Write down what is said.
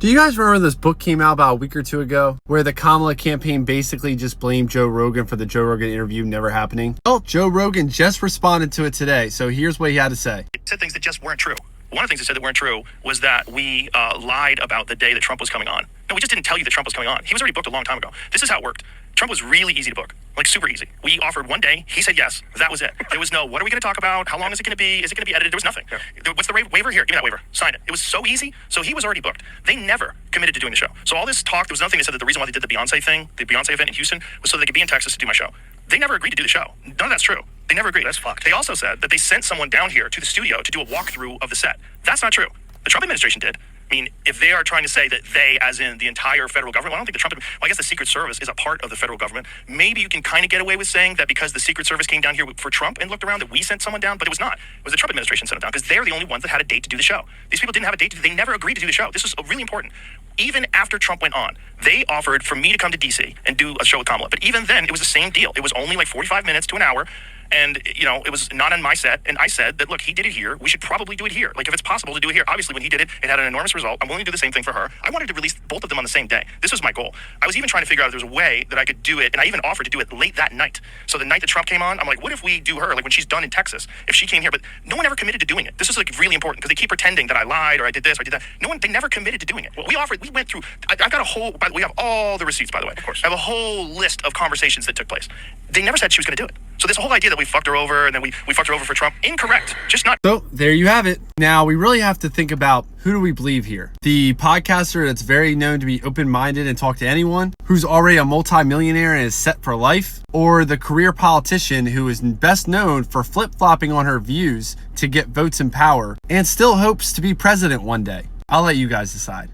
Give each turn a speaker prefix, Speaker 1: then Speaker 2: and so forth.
Speaker 1: Do you guys remember this book came out about a week or two ago where the Kamala campaign basically just blamed Joe Rogan for the Joe Rogan interview never happening? Well, Joe Rogan just responded to it today, so here's what he had to say.
Speaker 2: It said things that just weren't true. One of the things it said that weren't true was that we lied about the day that Trump was coming on. No, we just didn't tell you that Trump was coming on. He was already booked a long time ago. This is how it worked. Trump was really easy to book, like super easy. We offered one day. He said yes. That was it. There was no, what are we going to talk about? How long is it going to be? Is it going to be edited? There was nothing. Yeah. What's the waiver here? Give me that waiver. Sign it. It was so easy. So he was already booked. They never committed to doing the show. So all this talk, there was nothing that said that the reason why they did the Beyonce thing, the Beyonce event in Houston, was so they could be in Texas to do my show. They never agreed to do the show. None of that's true. They never agreed. That's fucked. They also said that they sent someone down here to the studio to do a walkthrough of the set. That's not true. The Trump administration did. I mean, if they are trying to say that they, as in the entire federal government, well, I don't think the Trump, well, I guess the Secret Service is a part of the federal government. Maybe you can kind of get away with saying that because the Secret Service came down here for Trump and looked around that we sent someone down, but it was not. It was the Trump administration sent it down because they're the only ones that had a date to do the show. These people didn't have a date. They never agreed to do the show. This was really important. Even after Trump went on, they offered for me to come to DC and do a show with Kamala. But even then, it was the same deal. It was only like 45 minutes to an hour. And, you know, it was not on my set. And I said that, look, he did it here. We should probably do it here. Like, if it's possible to do it here. Obviously, when he did it, it had an enormous result. I'm willing to do the same thing for her. I wanted to release both of them on the same day. This was my goal. I was even trying to figure out if there was a way that I could do it. And I even offered to do it late that night. So the night that Trump came on, I'm like, what if we do her, like when she's done in Texas, if she came here? But no one ever committed to doing it. This is like really important because they keep pretending that I lied or I did this or I did that. They never committed to doing it. Well, we went through, I've got a whole, we have all the receipts, by the way. Of course. I have a whole list of conversations that took place. They never said she was going to do it. So this whole idea that we fucked her over and then we fucked her over for Trump, incorrect. Just not.
Speaker 1: So there you have it. Now we really have to think about who do we believe here? The podcaster that's very known to be open-minded and talk to anyone, who's already a multi-millionaire and is set for life, or the career politician who is best known for flip-flopping on her views to get votes and power and still hopes to be president one day? I'll let you guys decide.